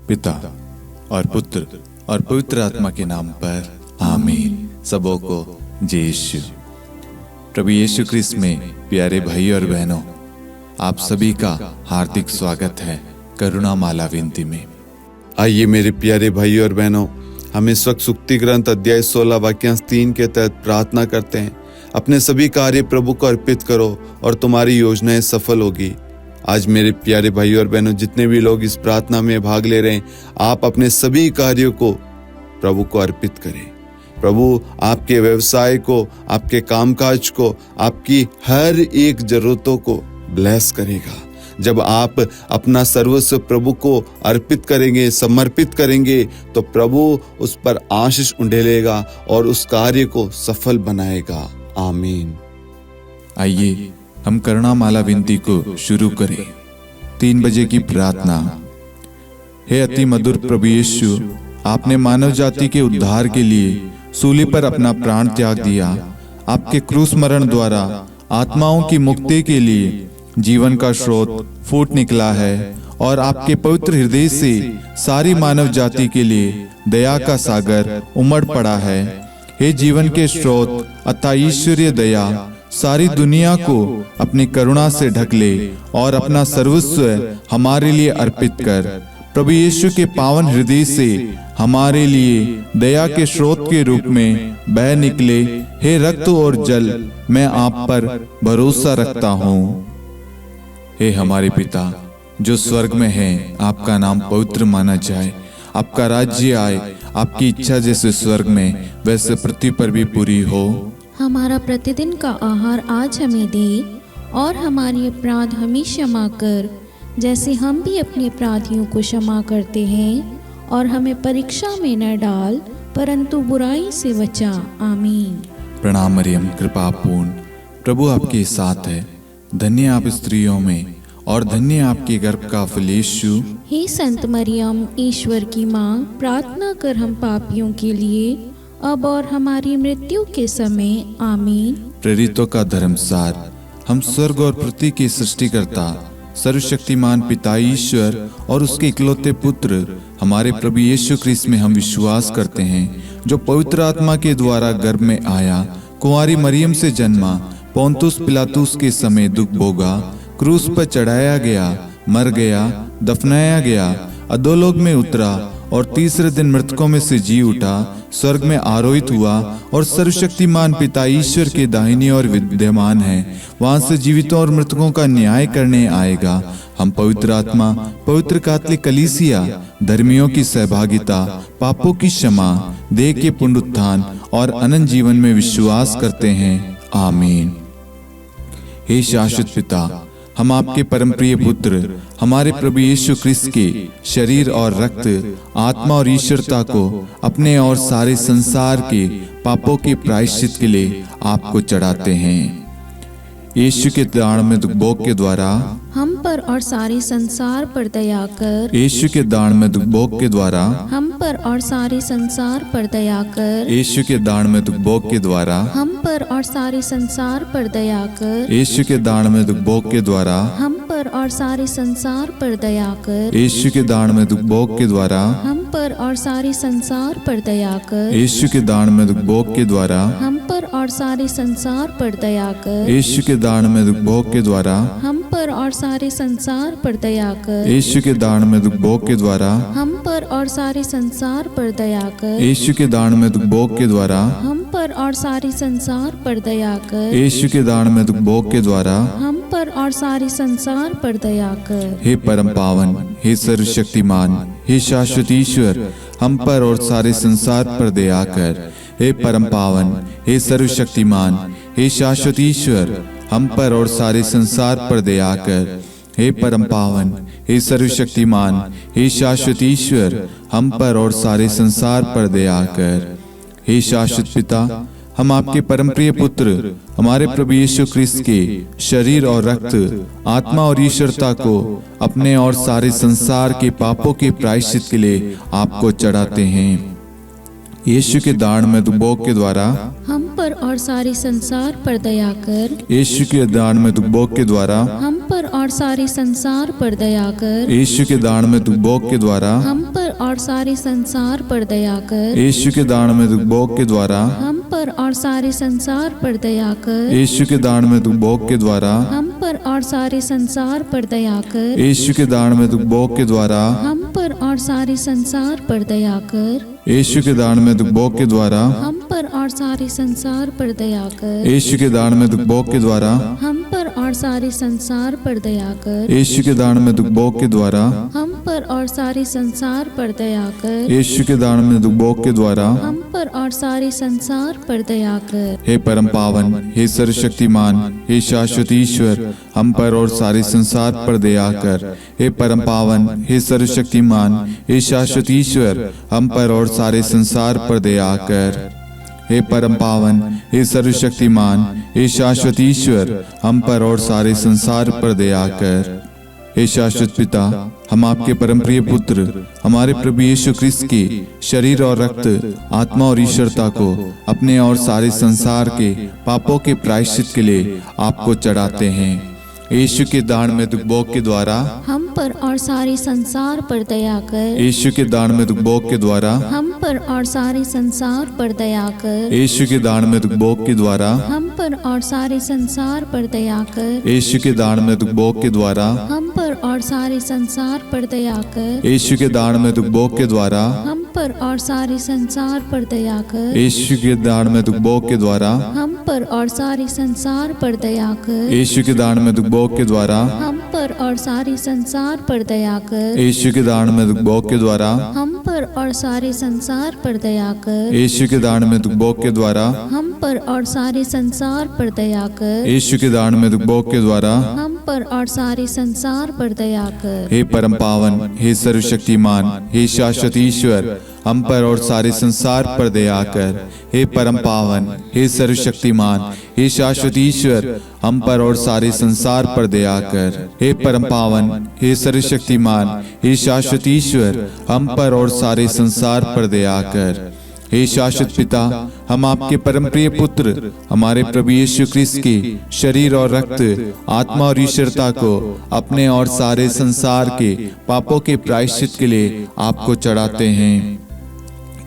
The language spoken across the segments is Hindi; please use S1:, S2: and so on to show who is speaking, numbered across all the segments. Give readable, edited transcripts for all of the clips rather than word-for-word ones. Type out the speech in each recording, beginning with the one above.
S1: पिता और पुत्र और पवित्र आत्मा के नाम पर आमीन। सबों को जय यीशु। प्रभु यीशु ख्रिस्त में प्यारे भाई और बहनों, आप सभी का हार्दिक स्वागत है करुणा माला विनती में।
S2: आइए मेरे प्यारे भाई और बहनों, हम इस वक्त सुक्ति ग्रंथ अध्याय 16 वाक्यांश 3 के तहत प्रार्थना करते हैं। अपने सभी कार्य प्रभु को अर्पित करो और तुम्हारी योजनाएं सफल होगी। आज मेरे प्यारे भाई और बहनों, जितने भी लोग इस प्रार्थना में भाग ले रहे हैं, आप अपने सभी कार्यों को प्रभु को अर्पित करें। प्रभु आपके व्यवसाय को, आपके कामकाज को, आपकी हर एक जरूरतों को ब्लेस करेगा। जब आप अपना सर्वस्व प्रभु को अर्पित करेंगे, समर्पित करेंगे, तो प्रभु उस पर आशीष उंडेलेगा और उस कार्य को सफल बनाएगा। आमीन।
S1: आइए हम करुणा माला विनती को शुरू करें। 3 बजे की प्रार्थना। हे अति मधुर प्रभु यीशु, आपने मानव जाति के उद्धार के लिए सूली पर अपना प्राण त्याग दिया। आपके क्रूस मरण द्वारा आत्माओं की मुक्ति के लिए जीवन का स्रोत फूट निकला है और आपके पवित्र हृदय से सारी मानव जाति के लिए दया का सागर उमड़ पड़ा है। हे जीवन के स्रोत अतः ईश्वरीय दया, सारी दुनिया को अपनी करुणा से ढक ले और अपना सर्वस्व हमारे लिए अर्पित कर। प्रभु यीशु के पावन हृदय से हमारे लिए दया के स्रोत के रूप में बह निकले। हे रक्त और जल, मैं आप पर भरोसा रखता हूँ। हे हमारे पिता जो स्वर्ग में है, आपका नाम पवित्र माना जाए। आपका राज्य आए, आपकी इच्छा जैसे स्वर्ग में वैसे पृथ्वी पर भी पूरी हो।
S3: हमारा प्रतिदिन का आहार आज हमें दे और हमारे अपराध हमें क्षमा कर, जैसे हम भी अपने अपराधियों को क्षमा करते हैं, और हमें परीक्षा में न डाल परंतु बुराई से बचा। आमीन।
S1: प्रणाम मरियम, कृपा पूर्ण, प्रभु आपके साथ है। धन्य आप स्त्रियों में और धन्य आपके गर्भ का फल यीशु।
S3: हे संत मरियम, ईश्वर की माँ, प्रार्थना कर हम पापियों के लिए अब और हमारी मृत्यु के समय। आमीन।
S1: प्रेरितों का धर्मसार। हम स्वर्ग और पृथ्वी के सृष्टिकर्ता सर्वशक्तिमान पिता ईश्वर और उसके इकलौते पुत्र हमारे प्रभु यीशु ख्रिस्त में हम विश्वास करते हैं, जो पवित्र आत्मा के द्वारा गर्भ में आया, कुंवारी मरियम से जन्मा, पोंतुस पिलातुस के समय दुख भोगा, क्रूस पर चढ़ाया गया, मर गया, दफनाया गया, अधोलोक में उतरा और तीसरे दिन मृतकों में से जी उठा, स्वर्ग में आरोहित हुआ और सर्वशक्तिमान पिता ईश्वर के दाहिनी ओर विद्यमान है। वहां से जीवितों और मृतकों का न्याय करने आएगा। हम पवित्र आत्मा, पवित्र कैथोलिक कलीसिया, धर्मियों की सहभागिता, पापों की क्षमा, देह के पुनरुत्थान और अनंत जीवन में विश्वास करते हैं। आमीन। हे शाश्वत पिता, हम आपके परम प्रिय पुत्र हमारे प्रभु यीशु ख्रिस्त के शरीर और रक्त, आत्मा और ईश्वरता को अपने और सारे संसार के पापों के प्रायश्चित के लिए आपको चढ़ाते हैं। यीशु के दान भोग के द्वारा
S3: हम पर और सारे संसार पर दया कर।
S1: यीशु के दान भोग के द्वारा
S3: हम पर और सारे संसार पर दया कर।
S1: यीशु के दान भोग के द्वारा
S3: हम पर और सारे संसार पर दया कर।
S1: यीशु के दान भोग के द्वारा
S3: हम पर और सारे संसार पर दया कर।
S1: यीशु के दान भोग के द्वारा
S3: हम पर और सारे संसार पर दया कर।
S1: यीशु के दान भोग के द्वारा
S3: हम पर और सारे संसार पर दया कर।
S1: यीशु के दान भोग के द्वारा
S3: हम पर और सारे संसार पर दया कर।
S1: यीशु के दान भोग के द्वारा
S3: हम पर और सारे संसार पर दया कर।
S1: यीशु के दान भोग के द्वारा
S3: हम पर और सारे संसार पर दया कर।
S1: यीशु के दान भोग के द्वारा
S3: हम पर और सारे संसार पर दया कर।
S1: हे परम पावन, हे सर्वशक्तिमान, हे शाश्वत ईश्वर, हम पर और सारे संसार पर दया कर। हे परम पावन, हे सर्वशक्तिमान, हे शाश्वत ईश्वर, हम पर और सारे संसार पर दया कर। हे परम पावन, हे सर्वशक्तिमान, हे शाश्वत ईश्वर, हम पर और सारे संसार पर दया कर। हे शाश्वत पिता, हम आपके परम प्रिय पुत्र हमारे प्रभु यीशु ख्रिस्त के शरीर और रक्त, आत्मा और ईश्वरता को अपने और सारे संसार के पापों के प्रायश्चित के लिए आपको चढ़ाते हैं। यीशु के दान भोग के द्वारा
S3: हम पर और सारे संसार पर दया कर।
S1: यीशु के दान भोग के द्वारा
S3: हम पर और सारे संसार पर दया कर।
S1: यीशु के दान भोग के द्वारा
S3: हम पर और सारे संसार पर दया कर।
S1: यीशु के दान में दुख भोग के द्वारा
S3: हम पर और सारे संसार पर दया कर।
S1: यीशु के दान में दुख भोग के द्वारा
S3: हम पर और सारे संसार पर दया कर।
S1: यीशु के दान में दुख भोग के द्वारा
S3: हम पर और सारे संसार पर दया कर।
S1: यीशु के दान में दुख भोग के द्वारा
S3: हम पर और सारे संसार पर दया कर।
S1: यीशु के दान में दुख भोग के द्वारा
S3: हम पर और सारे संसार पर दया कर।
S1: यीशु के दान में दुख भोग के द्वारा
S3: हम पर और सारे संसार पर दया कर।
S1: यीशु के दान में दुख भोग के द्वारा
S3: हम पर और सारे संसार पर दया कर।
S1: हे परम पावन, हे सर्वशक्तिमान, हे शाश्वत ईश्वर, हम पर और सारे संसार पर दया कर। हे परम पावन, हे सर्वशक्तिमान, हे शाश्वत ईश्वर, हम पर और सारे संसार पर दया कर। हे परम पावन, हे सर्वशक्तिमान, हे शाश्वत ईश्वर, हम पर और सारे संसार पर दया कर। हे शाश्वत पिता, हम आपके परम प्रिय पुत्र हमारे प्रभु यीशु क्रिस्त के शरीर और रक्त, आत्मा और ईश्वरता को अपने और सारे संसार के पापों के प्रायश्चित के लिए आपको चढ़ाते हैं। यीशु के दान में दुख भोग के द्वारा
S3: हम पर और सारे संसार पर दया कर।
S1: यीशु के दान में दुख भोग के द्वारा
S3: हम पर और सारे संसार पर दया कर।
S1: यीशु के दान में दुख भोग के द्वारा
S3: हम पर और सारे संसार पर दया कर।
S1: यीशु के दान में दुख भोग के द्वारा
S3: हम पर और सारे संसार पर दया कर।
S1: यीशु के दान में दुख भोग के द्वारा
S3: हम पर और सारे संसार पर दया कर।
S1: यीशु के दान में दुख भोग के द्वारा
S3: हम पर और सारे संसार पर दया कर।
S1: यीशु के दान में दुख भोग के द्वारा
S3: हम पर और सारे संसार पर दया कर।
S1: यीशु के दान में दुख भोग के द्वारा
S3: हम पर और सारे संसार पर दया कर।
S1: यीशु के दान में दुख भोग के द्वारा
S3: हम पर और सारे संसार पर दया कर।
S1: यीशु के दान में दुख भोग के द्वारा
S3: हम पर और सारे संसार पर दया कर।
S1: हे परम पावन, हे सर्वशक्तिमान, हे शाश्वत ईश्वर, हम पर और सारे संसार पर दया कर। हे परम पावन, हे सर्वशक्तिमान, हे शाश्वत ईश्वर, हम पर और सारे संसार पर दया कर। हे परम पावन, हे सर्वशक्तिमान, हे शाश्वत ईश्वर, हम पर और सारे संसार पर दया कर। हे शाश्वत पिता, हम आपके परम प्रिय पुत्र हमारे प्रभु यीशु क्रिस्त के शरीर और रक्त, आत्मा और ईश्वरता को अपने और सारे संसार के पापों के प्रायश्चित के लिए आपको चढ़ाते हैं।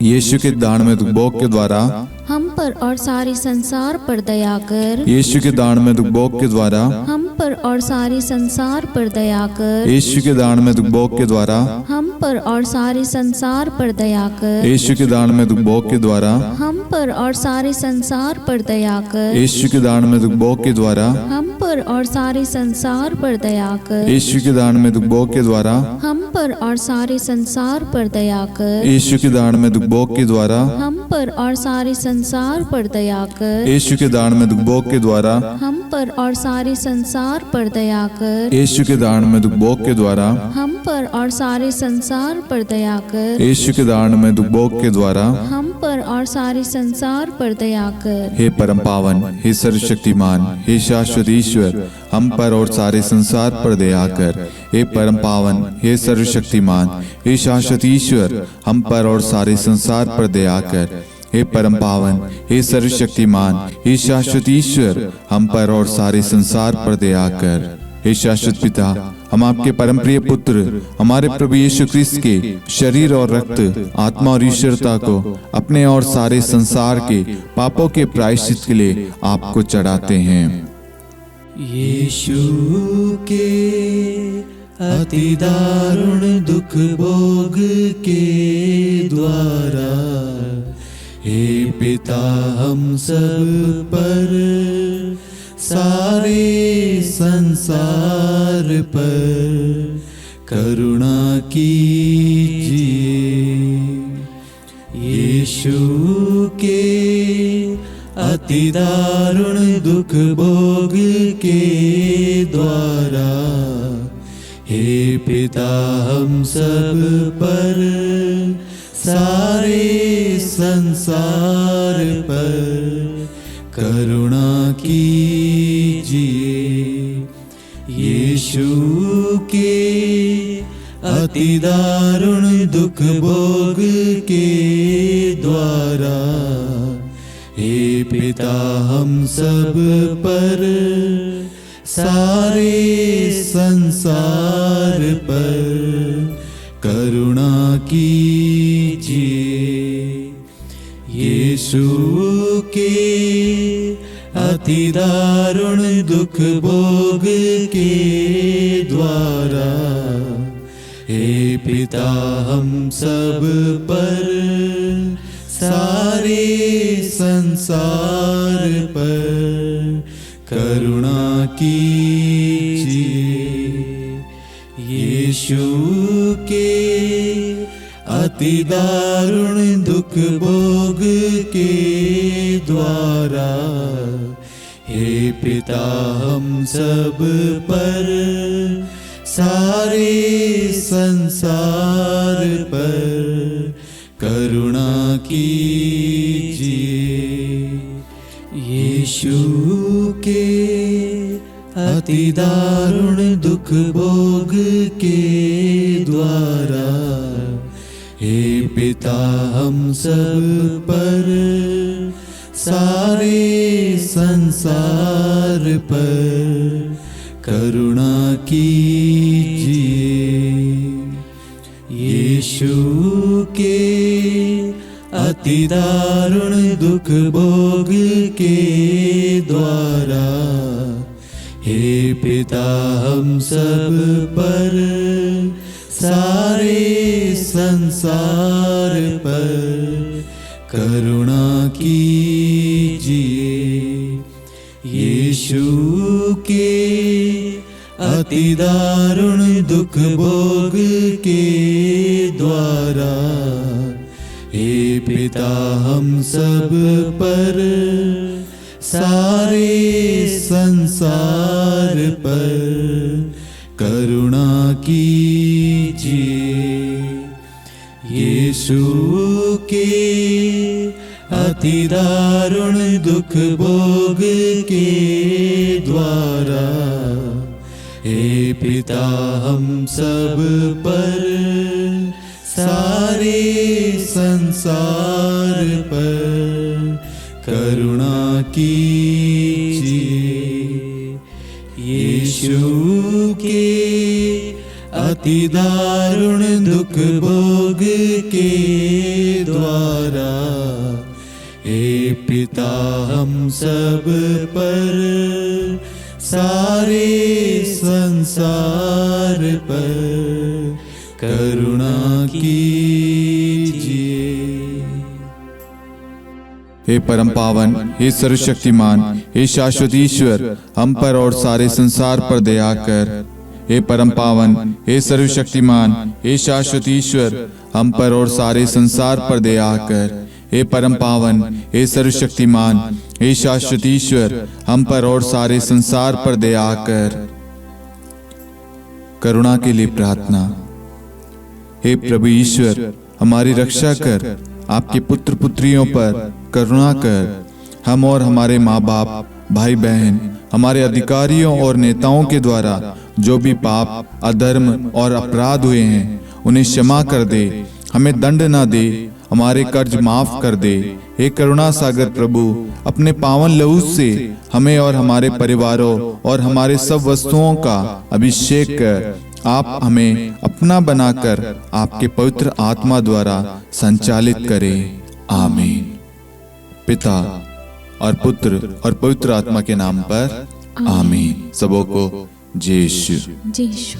S1: यीशु के दान में दुख भोग के द्वारा
S3: हम पर और सारे संसार पर दया कर।
S1: यीशु के दान में दुख भोग के द्वारा
S3: हम पर और सारे संसार पर दया कर।
S1: यीशु के दान में दुख भोग के द्वारा
S3: हम पर और सारे संसार पर दया कर।
S1: यीशु के दान में दुख भोग के द्वारा
S3: हम पर और सारे संसार पर दया कर।
S1: यीशु के दान में दुख भोग के द्वारा
S3: हम पर और सारे संसार पर दया कर।
S1: यीशु के दान में दुख भोग के द्वारा
S3: हम पर और सारे संसार पर दया कर।
S1: यीशु के दान में दुख भोग के द्वारा
S3: हम पर और सारे संसार पर दया कर।
S1: यीशु के दान में दुख भोग के द्वारा
S3: हम पर और सारे संसार पर दया कर।
S1: यीशु के दान में दुख भोग के द्वारा
S3: हम पर और सारे संसार पर दया कर।
S1: यीशु के दान में दुख भोग के द्वारा
S3: हम पर और सारे संसार पर दया कर।
S1: हे परम पावन, हे सर्वशक्तिमान, हे शाश्वत ईश्वर, हम पर और सारे संसार पर दया कर। हे परम पावन, हे सर्वशक्तिमान, हे शाश्वत ईश्वर, हम पर और सारे संसार पर दया कर। हे परम पावन, हे सर्वशक्तिमान, हे शाश्वत ईश्वर, हम पर और सारे संसार पर दया कर। हे शाश्वत पिता, हम आपके परम प्रिय पुत्र हमारे प्रभु यीशु क्रिस्त के शरीर और रक्त, आत्मा और ईश्वरता को अपने और सारे संसार के पापों के प्रायश्चित के लिए आपको चढ़ाते हैं।
S4: यीशु के अति दारुण दुख भोग के द्वारा हे पिता हम सब पर सारे संसार पर करुणा कीजिए। यीशु के अति दारुण दुख भोग के द्वारा हे पिता हम सब पर सारे संसार पर करुणा कीजिए। यीशु के अति दारुण दुख भोग के द्वारा हे पिता हम सब पर सारे संसार पर करुणा कीजिए। के अति दारुण दुख भोग के द्वारा हे पिता हम सब पर सारे संसार पर करुणा कीजिए। यीशु के अति दारुण दुख भोग के द्वारा हे पिता हम सब पर सारे संसार पर करुणा कीजिए। यीशु के अति दारुण दुख भोग के द्वारा हे पिता हम सब पर सारे संसार पर करुणा कीजिए। यीशु के अति दारुण दुख भोग के द्वारा हे पिता हम सब पर सारे संसार पर करुणा कीजिए। यीशु के अति दारुण दुख भोग के द्वारा हे पिता हम सब पर सारे संसार पर करुणा कीजिए। यीशु के अति दारुण दुख भोग के द्वारा हे पिता हम सब पर सारे संसार पर करुणा कीजिए। यीशु के अति दारुण दुख भोग के द्वारा हे पिता हम सब पर सारे संसार पर करुणा कीजिए।
S1: हे परम पावन, हे सर्वशक्तिमान, हे शाश्वत ईश्वर, हम पर और सारे संसार पर दया कर। हे परम पावन, हे सर्वशक्तिमान, हे शाश्वत ईश्वर, हम पर और सारे संसार पर दया कर। हे परम पावन, हे सर्वशक्तिमान, हे शाश्वत ईश्वर, हम पर और सारे संसार पर दया कर। करुणा के लिए प्रार्थना। हे प्रभु ईश्वर, हमारी रक्षा कर, आपके पुत्र पुत्रियों पर करुणा कर। हम और हमारे माँ बाप, भाई बहन, हमारे अधिकारियों और नेताओं के द्वारा जो भी पाप, अधर्म और अपराध हुए हैं उन्हें क्षमा कर दे, हमें दंड ना दे, हमारे कर्ज माफ कर दे। हे करुणा सागर प्रभु, अपने पावन लहू से हमें और हमारे परिवारों और हमारे सब वस्तुओं का अभिषेक कर। आप हमें अपना बनाकर आपके पवित्र आत्मा द्वारा संचालित करें। आमीन। पिता और पुत्र और पवित्र आत्मा के नाम पर आमीन। सबों को जय यीशु।
S3: जय यीशु।